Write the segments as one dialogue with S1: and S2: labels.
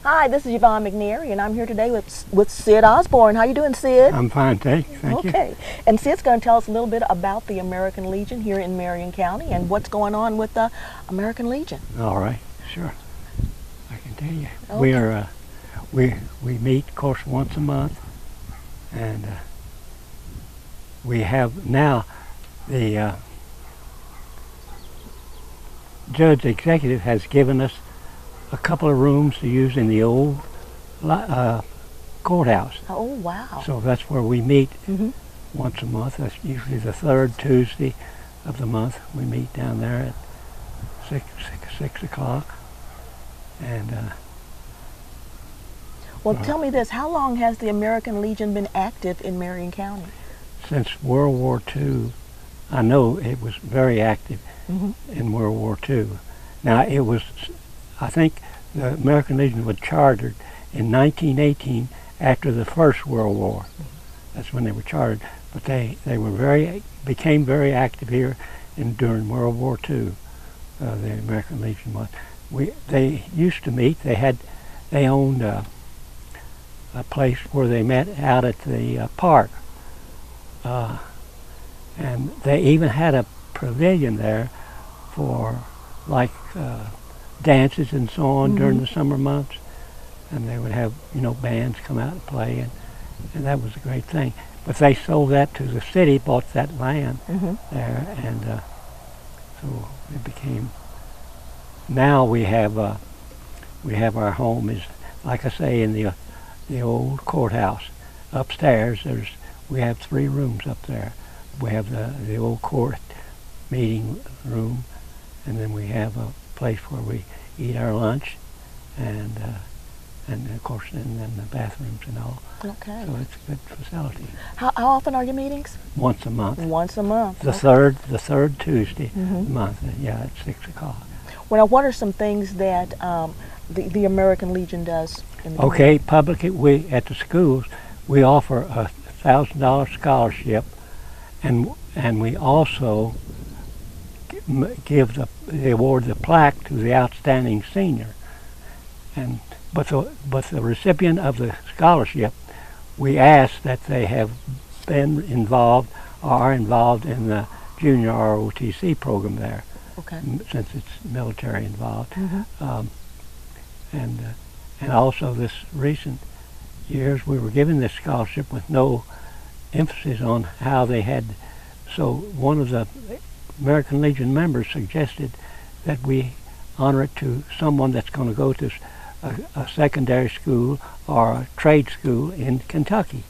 S1: Hi, this is Yvonne McNary, and I'm here today with Sid Osborne. How you doing, Sid?
S2: I'm fine, thank you.
S1: Okay. And Sid's going to tell us a little bit about the American Legion here in Marion County and what's going on with the American Legion.
S2: All right, sure. I can tell you.
S1: Okay.
S2: We are we meet, of course, once a month, and we have now the judge executive has given us a couple of rooms to use in the old courthouse.
S1: Oh, wow.
S2: So that's where we meet once a month. That's usually the third Tuesday of the month. We meet down there at 6 o'clock. And
S1: well, tell me this. How long has the American Legion been active in Marion County?
S2: Since World War II. I know it was very active in World War II. Now, it was, I think the American Legion was chartered in 1918 after the First World War. That's when they were chartered. But they were became very active here during World War II. The American Legion was. They used to meet. They owned a place where they met out at the park. And they even had a pavilion there for like dances and so on during the summer months. And they would have, bands come out and play, and that was a great thing. But they sold that to the city, bought that land there, and so it became. Now we have our home is, like I say, in the old courthouse. Upstairs, we have 3 rooms up there. We have the old court meeting room, and then we have a place where we eat our lunch, and of course, and then the bathrooms and all.
S1: Okay.
S2: So it's a good facility.
S1: How often are your meetings?
S2: Once a month.
S1: Once a month.
S2: The third Tuesday a month. Yeah, at 6 o'clock.
S1: Well, now, what are some things that the American Legion does in the
S2: Okay, publicly, we at the schools we offer a $1,000 scholarship, and we also give the award the plaque to the outstanding senior. But the recipient of the scholarship, we ask that they have been involved or are involved in the junior ROTC program there.
S1: Okay.
S2: Since it's military involved. And also this recent years we were given this scholarship with no emphasis on how they had. So one of the American Legion members suggested that we honor it to someone that's going to go to a secondary school or a trade school in Kentucky,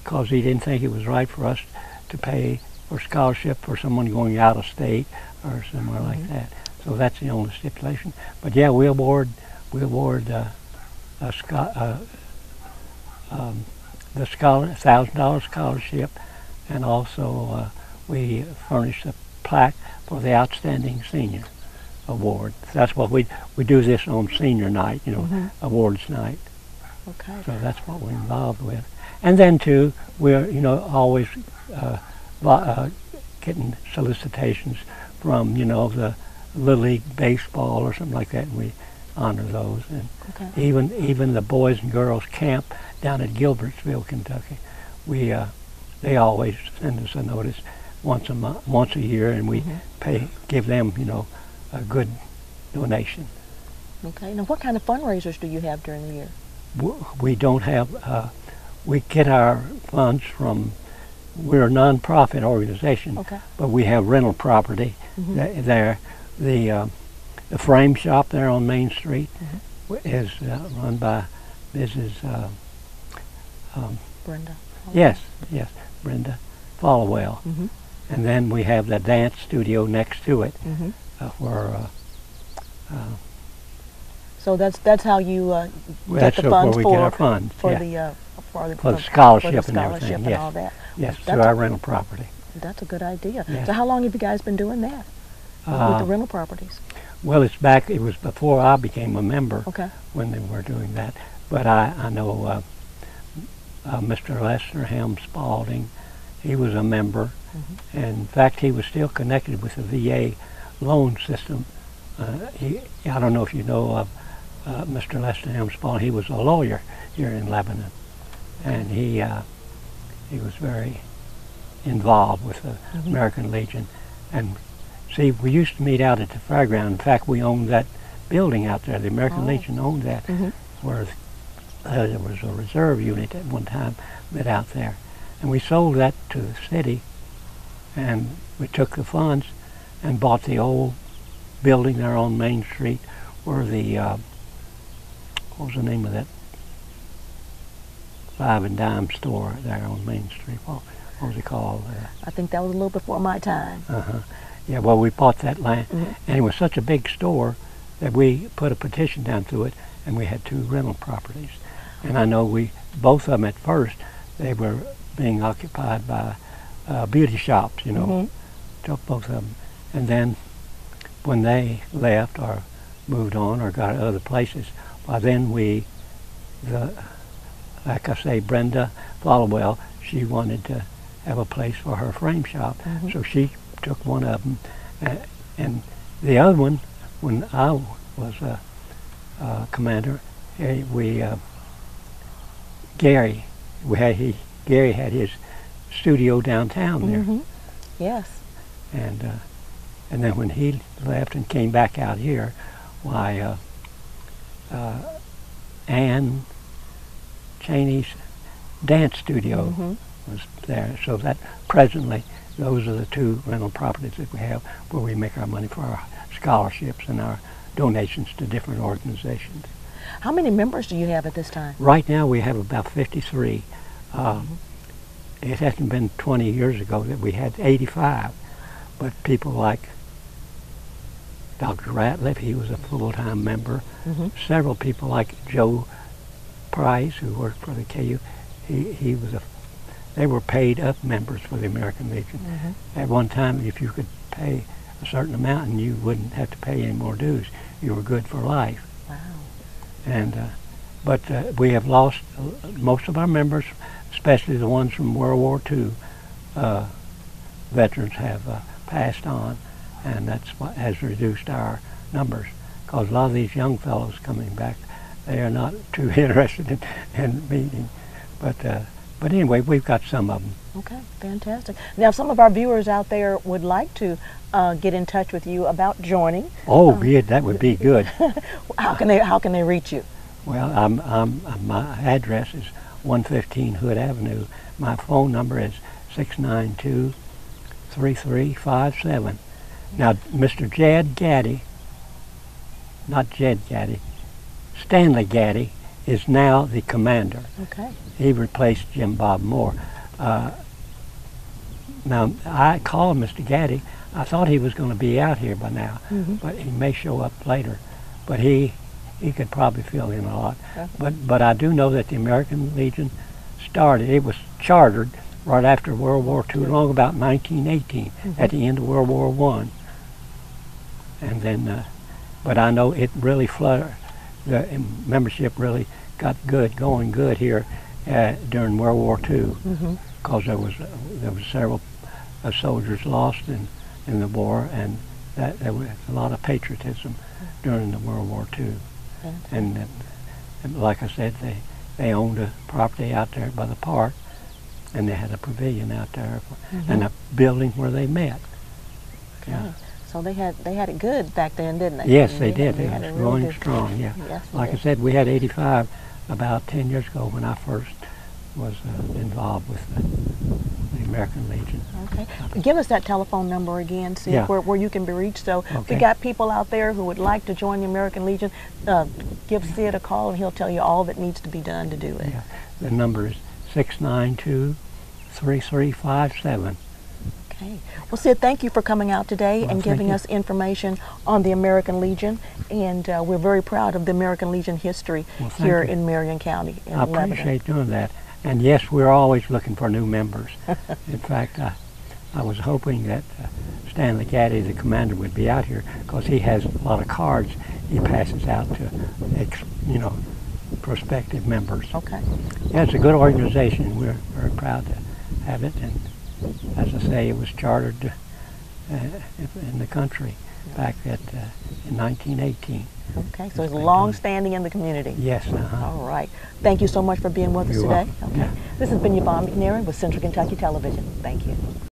S2: because he didn't think it was right for us to pay for scholarship for someone going out of state or somewhere like that. So that's the only stipulation. But yeah, we award the $1,000 scholarship, and also we furnish a plaque for the outstanding senior award. That's what we do this on senior night, awards night.
S1: Okay.
S2: So that's what we're involved with. And then too, we're always getting solicitations from the Little League baseball or something like that, and we honor those. And even the Boys and Girls Camp down at Gilbertsville, Kentucky, they always send us a notice once a year, and we give them a good donation.
S1: Okay. Now, what kind of fundraisers do you have during the year?
S2: We don't have. We get our funds from. We're a non-profit organization, but we have rental property there. The frame shop there on Main Street is run by Mrs.
S1: Brenda.
S2: Yes, Brenda Followell. And then we have the dance studio next to it, where.
S1: So that's how you get the funds
S2: we
S1: for
S2: get our funds,
S1: for
S2: the scholarship,
S1: for the scholarship
S2: and everything.
S1: and
S2: Yes.
S1: all that.
S2: Yes,
S1: Well,
S2: through our rental property.
S1: That's a good idea.
S2: Yes.
S1: So how long have you guys been doing that with the rental properties?
S2: Well, it was before I became a member when they were doing that. But I know Mr. Lester Helm Spalding, he was a member. And in fact, he was still connected with the VA loan system. I don't know if you know of Mr. Lester M. Spaulding. He was a lawyer here in Lebanon, and he was very involved with the American Legion. And see, we used to meet out at the fairground. In fact, we owned that building out there. The American Legion owned that, where there was a reserve unit at one time met out there. And we sold that to the city, and we took the funds and bought the old building there on Main Street where the, what was the name of that 5 and dime store there on Main Street? What was it called?
S1: I think that was a little before my time.
S2: Yeah, well, we bought that land, and it was such a big store that we put a petition down to it, and we had 2 rental properties. And I know both of them at first, they were being occupied by beauty shops, you know, took both of them. And then when they left or moved on or got other places, well, then like I say, Brenda Followell, she wanted to have a place for her frame shop, so she took one of them. And the other one, when I was a commander, Gary had his studio downtown there.
S1: Yes.
S2: And then when he left and came back out here, why Ann Cheney's dance studio was there. So that presently, those are the 2 rental properties that we have where we make our money for our scholarships and our donations to different organizations.
S1: How many members do you have at this time?
S2: Right now we have about 53. It hasn't been 20 years ago that we had 85, but people like Dr. Ratliff, he was a full-time member. Several people like Joe Price, who worked for the KU, they were paid up members for the American Legion. At one time, if you could pay a certain amount and you wouldn't have to pay any more dues, you were good for life.
S1: Wow.
S2: And but we have lost most of our members, especially the ones from World War II. Veterans have passed on, and that's what has reduced our numbers. Because a lot of these young fellows coming back, they are not too interested in meeting. But anyway, we've got some of them.
S1: Okay, fantastic. Now, some of our viewers out there would like to get in touch with you about joining.
S2: Oh, yeah, that would be good.
S1: How can they reach you?
S2: Well, my address is 115 Hood Avenue. My phone number is 692-3357. Now, Mr. Jed Gaddy, not Jed Gaddy, Stanley Gaddy, is now the commander.
S1: Okay.
S2: He replaced Jim Bob Moore. Now, I called Mr. Gaddy. I thought he was going to be out here by now, but he may show up later. But he could probably fill in a lot. But I do know that the American Legion started. It was chartered right after World War II, long about 1918, at the end of World War I. And then, but I know it really fluttered. The membership really got going good here during World War II, because there was several soldiers lost in the war, and that there was a lot of patriotism during the World War II. And like I said, they owned a property out there by the park, and they had a pavilion out there and a building where they met.
S1: Okay. Yeah. So they had it good back then, didn't they?
S2: Yes, they did. It was growing strong. Yeah.
S1: Yes,
S2: like I said, we had 85 about 10 years ago when I first was involved with the American Legion.
S1: Okay. Give us that telephone number again, see where you can be reached. So if we got people out there who would like to join the American Legion, give Sid a call and he'll tell you all that needs to be done to do it.
S2: Yeah. The number is 692-3357.
S1: Okay. Well, Sid, thank you for coming out today and giving us information on the American Legion. And we're very proud of the American Legion history here in Marion County in Lebanon.
S2: I appreciate doing that. And yes, we're always looking for new members. In fact, I was hoping that Stanley Gaddy, the commander, would be out here, because he has a lot of cards he passes out to, prospective members.
S1: Okay.
S2: Yeah, it's a good organization. We're very proud to have it. And as I say, it was chartered in the country back in 1918.
S1: Okay, so it's long-standing in the community.
S2: Yes.
S1: All right. Thank you so much for being with us today. Okay. This has been Yvonne McNary with Central Kentucky Television. Thank you.